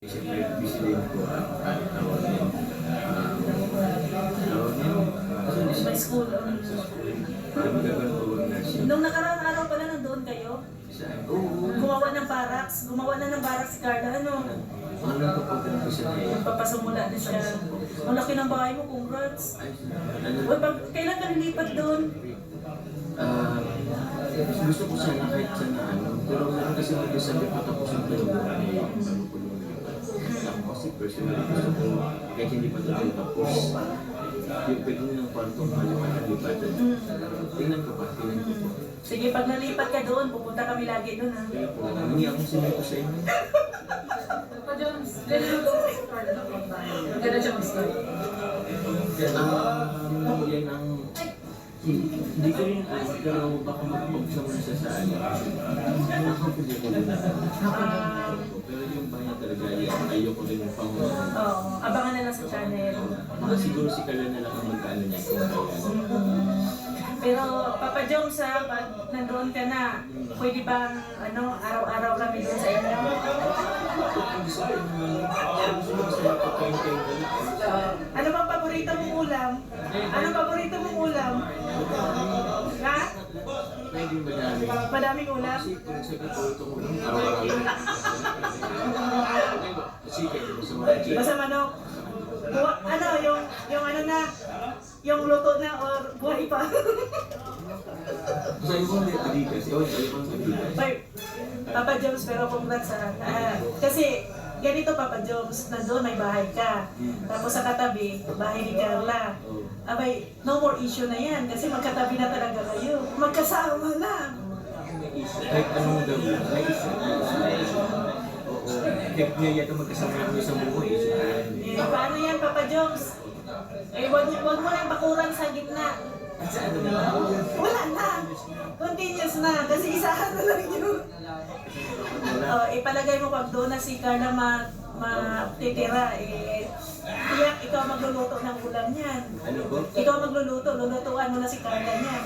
Siyempre, bisilin ko ang tawag niya. May school. Parang magagawa ko ang nursing. Nung nakaraang araw pala nandoon kayo, Oo. gumawa ng barracks. Gumawa na ng barracks si Carla. Ano? Ang nagpapunta ko siya na yun. Papasumula na siya. Ang laki ng bahay mo, congrats. Uy, kailan ka nilipat doon? Gusto ko sana kahit sana ano. Pero meron kasi mag-sabi patapos ang tulong ako kasi personally gusto ko kahit hindi pa tayo tapos. Yung pwede ng kwartong malipatan. Tingnan ko pa, tingnan ko po. Sige, pag nalipat ka doon, pupunta kami lagi doon, ha? Kaya po, hindi akong sinito sa inyo. Pa Jones, ganun ako mag-start na ganun siya mag-start. Yan ang... Hindi ko rin alam, pero baka mag-pag-sa mo siya sa ano. Nakapagod ko rin na. Pero yung bahay talaga, ayoko rin yung pangunan. Oo, abangan na lang sa channel. Baka siguro si Carla na lang ang magkano niya kung kaya. Pero Papa Jones, ha, pag nandoon ka na, pwede bang ano, araw-araw kami doon sa inyo? Ano bang paborito mong ulam? Anong paborito mong ulam? Ha? Medyo madami. Madaming ulam? Kasi kung sabi ko itong araw-araw. Kasi kaya sa mga chicken. Basta manok? Ano, yung ano na, yung luto na or buhay pa? Sa iyo kong adidas, sa iyo kong adidas. Ay, Papa Jones, pero congrats ha. Kasi ganito Papa Jones, nandun may bahay ka. Tapos sa katabi, bahay ni Carla. Abay, no more issue na yan kasi magkatabi na talaga kayo. Magkasama na. Kahit anong gawin, may isa. Oo. Kahit niya yata magkasama kami sa buhay. Paano yan Papa Jones? Eh, wag mo na yung bakuran sa gitna. Wala na. Continuous na. Kasi isahan na lang yun. Ipalagay mo pag doon na si Carla matitira, tiyak ikaw magluluto ng ulam niyan. Ano po? Ikaw magluluto, lulutuan mo na si Carla niyan.